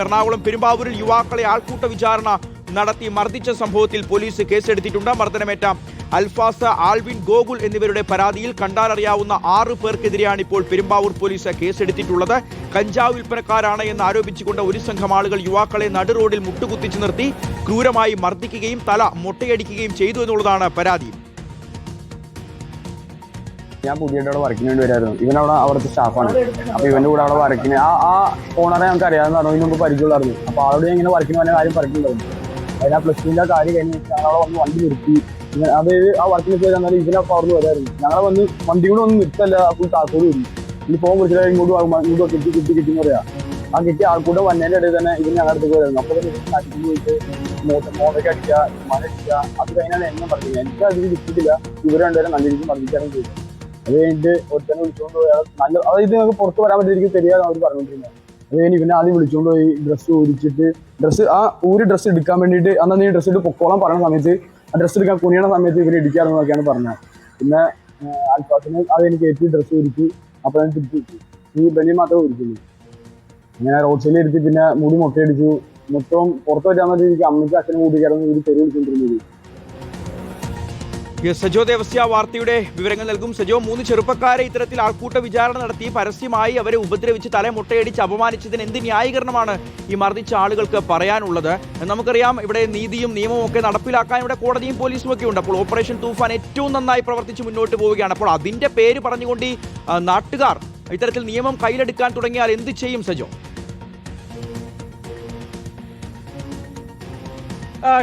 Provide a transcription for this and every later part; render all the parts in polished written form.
എറണാകുളം പെരുമ്പാവൂരിൽ യുവാക്കളെ ആൾക്കൂട്ട വിചാരണ നടത്തി മർദ്ദിച്ച സംഭവത്തിൽ പോലീസ് കേസെടുത്തിട്ടുണ്ട്. മർദ്ദനമേറ്റ അൽഫാസ്, ആൽവിൻ, ഗോകുൽ എന്നിവരുടെ പരാതിയിൽ കണ്ടാലറിയാവുന്ന 6 പേർക്കെതിരെയാണ് ഇപ്പോൾ പെരുമ്പാവൂർ പോലീസ് കേസെടുത്തിട്ടുള്ളത്. കഞ്ചാവ് വിൽപ്പനക്കാരാണ് എന്ന് ആരോപിച്ചുകൊണ്ട് ഒരു സംഘം ആളുകൾ യുവാക്കളെ നടുറോഡിൽ മുട്ടുകുത്തിച്ചു നിർത്തി ക്രൂരമായി മർദ്ദിക്കുകയും തല മൊട്ടയടിക്കുകയും ചെയ്തു എന്നുള്ളതാണ് പരാതി. ഞാൻ പുതിയായിട്ട് അവിടെ വർക്കിന് വേണ്ടി വരുമായിരുന്നു. ഇവനവിടെ അവിടുത്തെ സ്റ്റാഫാണ്. അപ്പൊ ഇവന്റെ കൂടെ അവിടെ വർക്കിന് ആ ഓണറെ നമുക്ക് അറിയാമെന്ന് പറഞ്ഞു. ഇതിന് മുമ്പ് പരിചയമുള്ളായിരുന്നു. അപ്പൊ അവിടെ ഇങ്ങനെ വർക്കിന് വന്ന കാര്യം പറഞ്ഞിട്ടുണ്ടായിരുന്നു. അതിനാ +2ന്റെ കാര്യം കഴിഞ്ഞ് ഞങ്ങളവിടെ വന്ന് വണ്ടി നിർത്തി. അതായത് ആ വർക്കിന് പോയി തന്നാൽ ഇവനപ്പോൾ അവിടെ വരുമായിരുന്നു. ഞങ്ങളെ വന്ന് വണ്ടി കൂടെ ഒന്നും നിർത്തല്ല, ഫുൾ താക്കോട് വരും. ഇനി ഫോൺ വിളിച്ചാൽ ഇങ്ങോട്ട് കിട്ടി പറയാം. ആ കിട്ടിയ ആൾക്കൂട്ടം വന്നതിന്റെ ഇടയിൽ തന്നെ ഇവൻ ഞങ്ങളുടെ അടുത്ത് പോയിരുന്നു. അപ്പോൾ തന്നെ പോയിട്ട് മോട്ടയ്ക്ക് അടിക്കുക, മഴ അടിക്കുക. അത് കഴിഞ്ഞാണ് എന്നെ പറഞ്ഞത്. എനിക്ക് അതിന് കിട്ടിയിട്ടില്ല. ഇവർ രണ്ടുപേരും നല്ല രീതിയിൽ മർദ്ദിക്കാനും ചെയ്തു. അത് കഴിഞ്ഞിട്ട് ഒരുത്തന്നെ വിളിച്ചുകൊണ്ട് പോയാൽ നല്ല, അതായത് നിങ്ങൾക്ക് പുറത്ത് വരാൻ പറ്റിയിരിക്കും തരികയാണ് അവർ പറഞ്ഞുകൊണ്ടിരുന്നത്. അത് കഴിഞ്ഞ് ഇവനെ ആദ്യം വിളിച്ചുകൊണ്ട് പോയി ഡ്രസ്സ് ഊരിച്ചിട്ട് ഡ്രസ്സ് എടുക്കാൻ വേണ്ടിയിട്ട് അന്ന് നീ ഡ്രസ്സ് ഇട്ട് പൊക്കോളം പറയുന്ന സമയത്ത് ആ ഡ്രസ്സ് എടുക്കാൻ കുനിയണ സമയത്ത് ഇവരെ ഇടിക്കാറെന്നൊക്കെയാണ് പറഞ്ഞത്. പിന്നെ അൽഫാസിന് അത് എനിക്ക് കയറ്റി ഡ്രസ്സ് ഒരുക്കി. അപ്പോൾ ഞാൻ തിരിച്ചു വെച്ചു. ഈ ബനിയൻ മാത്രമേ ഒരുക്കുള്ളൂ. ഇങ്ങനെ റോഡ് സൈഡിൽ എടുത്ത് പിന്നെ മുടി മൊട്ടയടിച്ചു. മൊത്തം പുറത്ത് പറ്റാൻ എനിക്ക് അമ്മയ്ക്ക് അച്ഛനും കൂടി കിടന്ന് ഒരു തെരുവ് വിളിച്ചുകൊണ്ടിരുന്നത്. സജോ ദേവസ്യ വാർത്തയുടെ വിവരങ്ങൾ നൽകും. സജോ, 3 ചെറുപ്പക്കാരെ ഇത്തരത്തിൽ ആൾക്കൂട്ട വിചാരണ നടത്തി പരസ്യമായി അവരെ ഉപദ്രവിച്ച് തലമുട്ടയടിച്ച് അപമാനിച്ചതിന് എന്ത് ന്യായീകരണമാണ് ഈ മർദ്ദിച്ച ആളുകൾക്ക് പറയാനുള്ളത്? നമുക്കറിയാം, ഇവിടെ നീതിയും നിയമവും ഒക്കെ നടപ്പിലാക്കാൻ ഇവിടെ കോടതിയും പോലീസും ഒക്കെ ഉണ്ട്. അപ്പോൾ ഓപ്പറേഷൻ തൂഫാൻ ഏറ്റവും നന്നായി പ്രവർത്തിച്ച് മുന്നോട്ട് പോവുകയാണ്. അപ്പോൾ അതിന്റെ പേര് പറഞ്ഞുകൊണ്ട് ഈ നാട്ടുകാർ ഇത്തരത്തിൽ നിയമം കയ്യിലെടുക്കാൻ തുടങ്ങിയാൽ എന്ത് ചെയ്യും സജോ?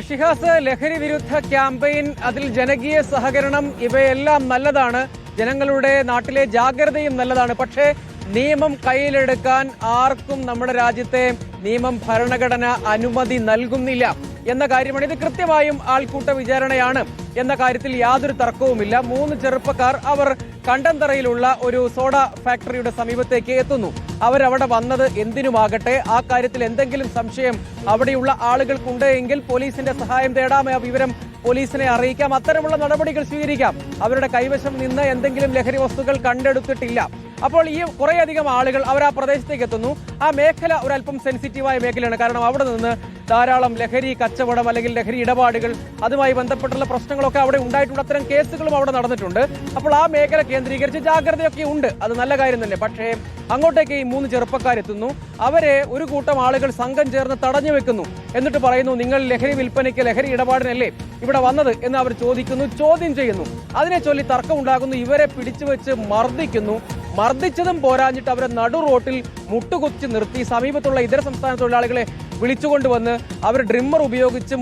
ഷിഹാസ്, ലഹരി വിരുദ്ധ ക്യാമ്പയിൻ, അതിൽ ജനകീയ സഹകരണം, ഇവയെല്ലാം നല്ലതാണ്. ജനങ്ങളുടെ നാട്ടിലെ ജാഗ്രതയും നല്ലതാണ്. പക്ഷേ നിയമം കയ്യിലെടുക്കാൻ ആർക്കും നമ്മുടെ രാജ്യത്തെ നിയമം, ഭരണഘടന അനുമതി നൽകുന്നില്ല എന്ന കാര്യമാണ്. ഇത് കൃത്യമായും ആൾക്കൂട്ട വിചാരണയാണ് എന്ന കാര്യത്തിൽ യാതൊരു തർക്കവുമില്ല. 3 ചെറുപ്പക്കാർ അവർ കണ്ടന്തറയിലുള്ള ഒരു സോഡ ഫാക്ടറിയുടെ സമീപത്തേക്ക് എത്തുന്നു. അവരവിടെ വന്നത് എന്തിനുമാകട്ടെ, ആ കാര്യത്തിൽ എന്തെങ്കിലും സംശയം അവിടെയുള്ള ആളുകൾക്കുണ്ട് എങ്കിൽ പോലീസിന്റെ സഹായം തേടാം, ആ വിവരം പോലീസിനെ അറിയിക്കാം, അത്തരമുള്ള നടപടികൾ സ്വീകരിക്കാം. അവരുടെ കൈവശം നിന്ന് എന്തെങ്കിലും ലഹരി വസ്തുക്കൾ കണ്ടെടുത്തിട്ടില്ല. അപ്പോൾ ഈ കുറേയധികം ആളുകൾ അവർ ആ പ്രദേശത്തേക്ക് എത്തുന്നു. ആ മേഖല ഒരല്പം സെൻസിറ്റീവായ മേഖലയാണ്. കാരണം അവിടെ നിന്ന് ധാരാളം ലഹരി കച്ചവടം അല്ലെങ്കിൽ ലഹരി ഇടപാടുകൾ, അതുമായി ബന്ധപ്പെട്ടുള്ള പ്രശ്നങ്ങളൊക്കെ അവിടെ ഉണ്ടായിട്ടുണ്ട്. അത്തരം കേസുകളും അവിടെ നടന്നിട്ടുണ്ട്. അപ്പോൾ ആ മേഖല കേന്ദ്രീകരിച്ച് ജാഗ്രതയൊക്കെ ഉണ്ട്. അത് നല്ല കാര്യം തന്നെ. പക്ഷേ അങ്ങോട്ടേക്ക് ഈ 3 ചെറുപ്പക്കാരെത്തുന്നു. അവരെ ഒരു കൂട്ടം ആളുകൾ സംഘം ചേർന്ന് തടഞ്ഞു വെക്കുന്നു. എന്നിട്ട് പറയുന്നു, നിങ്ങൾ ലഹരി വിൽപ്പനയ്ക്ക്, ലഹരി ഇടപാടിനല്ലേ ഇവിടെ വന്നത് എന്ന് അവർ ചോദിക്കുന്നു, ചോദ്യം ചെയ്യുന്നു. അതിനെ ചൊല്ലി തർക്കം ഉണ്ടാകുന്നു. ഇവരെ പിടിച്ചു വെച്ച് മർദ്ദിക്കുന്നു. മർദ്ദിച്ചതും പോരാഞ്ഞിട്ട് അവരെ നടു റോട്ടിൽ മുട്ടുകുത്തി നിർത്തി സമീപത്തുള്ള ഇതര സംസ്ഥാന തൊഴിലാളികളെ വിളിച്ചുകൊണ്ടുവന്ന് അവർ ഡ്രിമ്മർ ഉപയോഗിച്ച്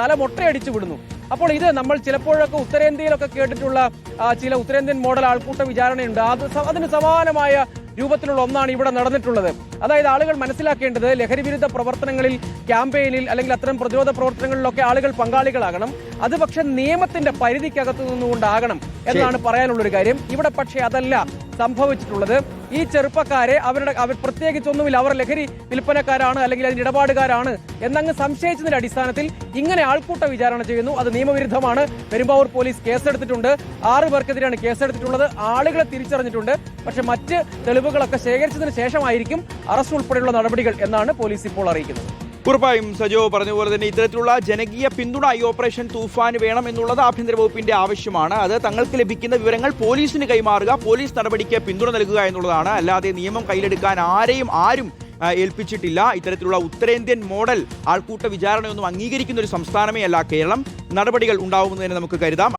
തല മൊട്ടയടിച്ചു വിടുന്നു. അപ്പോൾ ഇത് നമ്മൾ ചിലപ്പോഴൊക്കെ ഉത്തരേന്ത്യയിലൊക്കെ കേട്ടിട്ടുള്ള ചില ഉത്തരേന്ത്യൻ മോഡൽ ആൾക്കൂട്ട വിചാരണയുണ്ട്. അതിന് സമാനമായ രൂപത്തിലുള്ള ഒന്നാണ് ഇവിടെ നടന്നിട്ടുള്ളത്. അതായത് ആളുകൾ മനസ്സിലാക്കേണ്ടത്, ലഹരി വിരുദ്ധ പ്രവർത്തനങ്ങളിൽ, ക്യാമ്പയിനിൽ അല്ലെങ്കിൽ അത്തരം പ്രതിരോധ പ്രവർത്തനങ്ങളിലൊക്കെ ആളുകൾ പങ്കാളികളാകണം. അത് പക്ഷെ നിയമത്തിന്റെ പരിധിക്കകത്തു നിന്നുകൊണ്ടാകണം എന്നാണ് പറയാനുള്ളൊരു കാര്യം. ഇവിടെ പക്ഷേ അതല്ല സംഭവിച്ചിട്ടുള്ളത്. ഈ ചെറുപ്പക്കാരെ അവർ പ്രത്യേകിച്ചൊന്നുമില്ല, അവർ ലഹരി വിൽപ്പനക്കാരാണ് അല്ലെങ്കിൽ അതിന് ഇടപാടുകാരാണ് എന്നങ്ങ് സംശയിച്ചതിന്റെ അടിസ്ഥാനത്തിൽ ഇങ്ങനെ ആൾക്കൂട്ട വിചാരണ ചെയ്യുന്നു. അത് നിയമവിരുദ്ധമാണ്. പെരുമ്പാവൂർ പോലീസ് കേസെടുത്തിട്ടുണ്ട്. 6 പേർക്കെതിരെയാണ് കേസെടുത്തിട്ടുള്ളത്. ആളുകളെ തിരിച്ചറിഞ്ഞിട്ടുണ്ട്. പക്ഷെ മറ്റ് തെളിവുകളൊക്കെ ശേഖരിച്ചതിന് ശേഷമായിരിക്കും അറസ്റ്റ് ഉൾപ്പെടെയുള്ള നടപടികൾ എന്നാണ് പോലീസ് ഇപ്പോൾ അറിയിക്കുന്നത്. ഉറപ്പായും സജോ പറഞ്ഞതുപോലെ തന്നെ ഇത്തരത്തിലുള്ള ജനകീയ പിന്തുണ ഈ ഓപ്പറേഷൻ തൂഫാന് വേണം എന്നുള്ളത് ആഭ്യന്തര വകുപ്പിന്റെ ആവശ്യമാണ്. അത് തങ്ങൾക്ക് ലഭിക്കുന്ന വിവരങ്ങൾ പോലീസിന് കൈമാറുക, പോലീസ് നടപടിക്ക് പിന്തുണ നൽകുക എന്നുള്ളതാണ്. അല്ലാതെ നിയമം കയ്യിലെടുക്കാൻ ആരും ഏൽപ്പിച്ചിട്ടില്ല. ഇത്തരത്തിലുള്ള ഉത്തരേന്ത്യൻ മോഡൽ ആൾക്കൂട്ട വിചാരണയൊന്നും അംഗീകരിക്കുന്ന ഒരു സംസ്ഥാനമേ അല്ല കേരളം. നടപടികൾ ഉണ്ടാവുമെന്ന് തന്നെ നമുക്ക് കരുതാം.